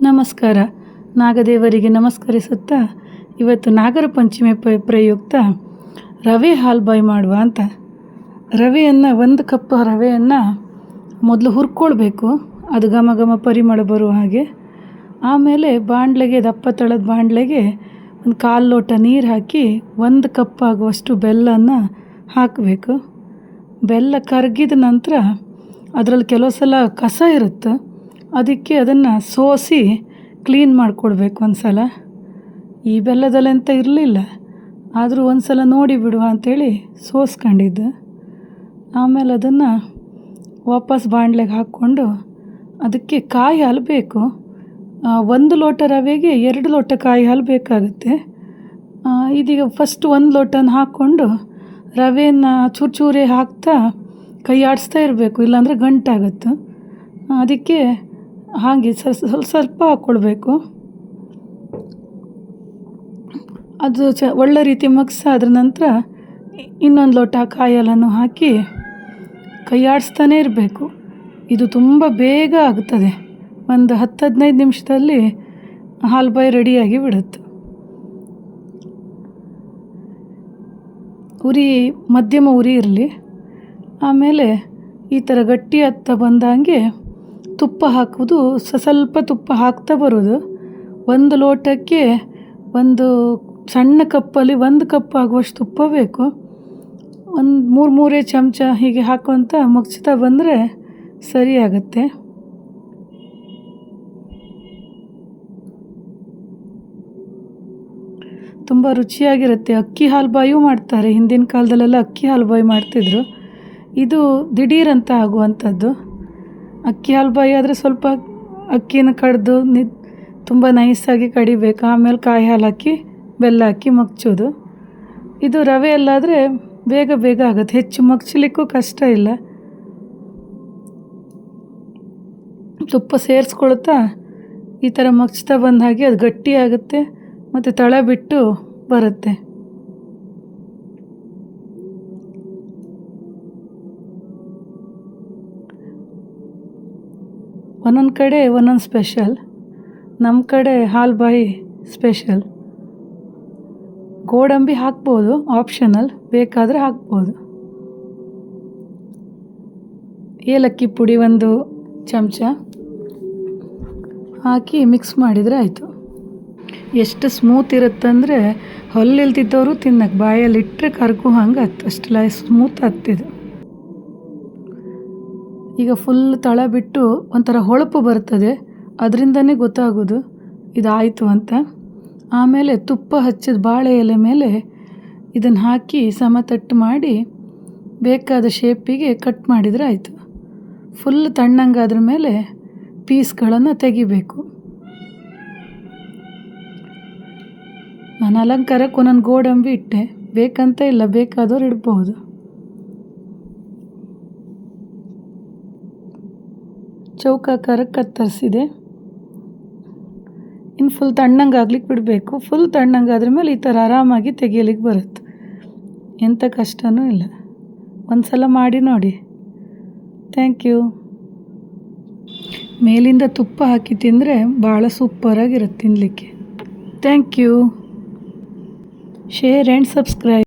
ನಮಸ್ಕಾರ. ನಾಗದೇವರಿಗೆ ನಮಸ್ಕರಿಸುತ್ತಾ ಇವತ್ತು ನಾಗರ ಪಂಚಮಿ ಪ್ರಯುಕ್ತ ರವೆ ಹಾಲ್ಬಾಯಿ ಮಾಡುವ ಅಂತ. ರವೆಯನ್ನು 1 ಕಪ್ ರವೆಯನ್ನು ಮೊದಲು ಹುರ್ಕೊಳ್ಬೇಕು, ಅದು ಘಮ ಘಮ ಪರಿಮಳ ಬರುವ ಹಾಗೆ. ಆಮೇಲೆ ಬಾಣಲೆಗೆ, ದಪ್ಪ ತಳದ ಬಾಣಲೆಗೆ 1/4 ಲೋಟ ನೀರು ಹಾಕಿ 1 ಕಪ್ ಆಗುವಷ್ಟು ಬೆಲ್ಲನ ಹಾಕಬೇಕು. ಬೆಲ್ಲ ಕರಗಿದ ನಂತರ ಅದರಲ್ಲಿ ಕೆಲವು ಸಲ ಕಸ ಇರುತ್ತೆ, ಅದಕ್ಕೆ ಅದನ್ನು ಸೋಸಿ ಕ್ಲೀನ್ ಮಾಡಿಕೊಡ್ಬೇಕು ಒಂದು ಸಲ. ಈ ಬೆಲ್ಲದಲ್ಲಂತ ಇರಲಿಲ್ಲ, ಆದರೂ ಒಂದು ಸಲ ನೋಡಿ ಬಿಡುವ ಅಂಥೇಳಿ ಸೋಸ್ಕೊಂಡಿದ್ದೆ. ಆಮೇಲೆ ಅದನ್ನು ವಾಪಸ್ ಬಾಣಲೆಗೆ ಹಾಕ್ಕೊಂಡು ಅದಕ್ಕೆ ಕಾಯಿ ಹಾಲು ಬೇಕು. 1 ಲೋಟ ರವೆಗೆ 2 ಲೋಟ ಕಾಯಿ ಹಾಲು ಬೇಕಾಗುತ್ತೆ. ಇದೀಗ ಫಸ್ಟ್ 1 ಲೋಟನ ಹಾಕ್ಕೊಂಡು ರವೆಯನ್ನು ಚೂರು ಚೂರೇ ಹಾಕ್ತಾ ಕೈ ಆಡಿಸ್ತಾ ಇರಬೇಕು, ಇಲ್ಲಾಂದರೆ ಗಂಟಾಗುತ್ತೆ. ಅದಕ್ಕೆ ಹಾಗೆ ಸ್ವಲ್ಪ ಹಾಕ್ಕೊಳ್ಬೇಕು. ಅದು ಒಳ್ಳೆ ರೀತಿ ಅದ್ರ ನಂತರ ಇನ್ನೊಂದು ಲೋಟ ಕಾಯಿ ಹಾಲನ್ನು ಹಾಕಿ ಕೈ ಆಡಿಸ್ತಾನೇ ಇರಬೇಕು. ಇದು ತುಂಬ ಬೇಗ ಆಗುತ್ತದೆ, ಒಂದು 10-15 ನಿಮಿಷದಲ್ಲಿ ಹಾಲ್ಬಾಯಿ ರೆಡಿಯಾಗಿ ಬಿಡುತ್ತೆ. ಉರಿ ಮಧ್ಯಮ ಉರಿ ಇರಲಿ. ಆಮೇಲೆ ಈ ಥರ ಗಟ್ಟಿ ಹತ್ತ ಬಂದಂಗೆ ತುಪ್ಪ ಹಾಕೋದು, ಸ್ವಲ್ಪ ತುಪ್ಪ ಹಾಕ್ತಾ ಬರೋದು. 1 ಲೋಟಕ್ಕೆ ಒಂದು ಸಣ್ಣ ಕಪ್ಪಲ್ಲಿ 1 ಕಪ್ ಆಗುವಷ್ಟು ತುಪ್ಪ ಬೇಕು. ಒಂದು 3 ಚಮಚ ಹೀಗೆ ಹಾಕುವಂತ ಮುಗ್ಸ್ತಾ ಬಂದರೆ ಸರಿಯಾಗತ್ತೆ. ತುಂಬ ರುಚಿಯಾಗಿರುತ್ತೆ. ಅಕ್ಕಿ ಹಾಲ್ಬಾಯಿಯೂ ಮಾಡ್ತಾರೆ, ಹಿಂದಿನ ಕಾಲದಲ್ಲೆಲ್ಲ ಅಕ್ಕಿ ಹಾಲ್ಬಾಯಿ ಮಾಡ್ತಿದ್ರು. ಇದು ದಿಢೀರಂತ ಆಗುವಂಥದ್ದು. ಅಕ್ಕಿ ಹಾಲ್ಬಾಯಿ ಆದರೆ ಸ್ವಲ್ಪ ಅಕ್ಕಿನ ಕಡ್ದು ತುಂಬ ನೈಸಾಗಿ ಕಡಿಬೇಕು, ಆಮೇಲೆ ಕಾಯಿ ಹಾಲು ಹಾಕಿ ಬೆಲ್ಲ ಹಾಕಿ ಮಗ್ಚೋದು. ಇದು ರವೆಯಲ್ಲಾದರೆ ಬೇಗ ಬೇಗ ಆಗುತ್ತೆ, ಹೆಚ್ಚು ಮಗ್ಚಲಿಕ್ಕೂ ಕಷ್ಟ ಇಲ್ಲ. ತುಪ್ಪ ಸೇರಿಸ್ಕೊಳ್ತಾ ಈ ಥರ ಮಗ್ಚ್ತಾ ಬಂದ ಹಾಗೆ ಅದು ಗಟ್ಟಿ ಆಗುತ್ತೆ ಮತ್ತು ತಳ ಬಿಟ್ಟು ಬರುತ್ತೆ. ಒಂದೊಂದು ಕಡೆ ಒಂದೊಂದು ಸ್ಪೆಷಲ್. ನಮ್ಮ ಕಡೆ ಹಾಲ್ಬಾಯಿ ಸ್ಪೆಷಲ್. ಗೋಡಂಬಿ ಹಾಕ್ಬೋದು, ಆಪ್ಷನಲ್, ಬೇಕಾದರೆ ಹಾಕ್ಬೋದು. ಏಲಕ್ಕಿ ಪುಡಿ 1 ಚಮಚ ಹಾಕಿ ಮಿಕ್ಸ್ ಮಾಡಿದರೆ ಆಯಿತು. ಎಷ್ಟು ಸ್ಮೂತ್ ಇರುತ್ತಂದರೆ ಹಲ್ಲಿಲ್ದಿದ್ದವರು ತಿನ್ನಕ್ಕೆ ಬಾಯಲ್ಲಿಟ್ಟರೆ ಕರ್ಗು ಹಂಗೆ ಅಷ್ಟು ಸ್ಮೂತ್ ಹತ್ತಿದು. ಈಗ ಫುಲ್ ತಳ ಬಿಟ್ಟು ಒಂಥರ ಹೊಳಪು ಬರ್ತದೆ, ಅದರಿಂದನೇ ಗೊತ್ತಾಗೋದು ಇದಾಯಿತು ಅಂತ. ಆಮೇಲೆ ತುಪ್ಪ ಹಚ್ಚಿದ ಬಾಳೆ ಎಲೆ ಮೇಲೆ ಇದನ್ನು ಹಾಕಿ ಸಮತಟ್ಟು ಮಾಡಿ ಬೇಕಾದ ಶೇಪಿಗೆ ಕಟ್ ಮಾಡಿದರೆ ಆಯಿತು. ಫುಲ್ ತಣ್ಣಂಗಾದ್ರ ಮೇಲೆ ಪೀಸ್ಗಳನ್ನು ತೆಗಿಬೇಕು. ನಾನು ಅಲಂಕಾರಕ್ಕೆ ಒಂದೊಂದು ಗೋಡಂಬಿ ಇಟ್ಟೆ, ಬೇಕಂತ ಇಲ್ಲ, ಬೇಕಾದವ್ರು ಇಡ್ಬೋದು. ಚೌಕಾಕಾರಕ್ಕೆ ಕತ್ತರಿಸಿದೆ. ಇನ್ನು ಫುಲ್ ತಣ್ಣಂಗಾಗ್ಲಿಕ್ಕೆ ಬಿಡಬೇಕು. ಫುಲ್ ತಣ್ಣಂಗಾದ್ರ ಮೇಲೆ ಈ ಥರ ಆರಾಮಾಗಿ ತೆಗಿಯಲಿಕ್ಕೆ ಬರುತ್ತೆ, ಎಂಥ ಕಷ್ಟವೂ ಇಲ್ಲ. ಒಂದು ಸಲ ಮಾಡಿ ನೋಡಿ. Thank you. ಮೇಲಿಂದ ತುಪ್ಪ ಹಾಕಿ ತಿಂದರೆ ಭಾಳ ಸೂಪರಾಗಿರುತ್ತೆ ತಿನ್ನಲಿಕ್ಕೆ. Thank you. Share and subscribe.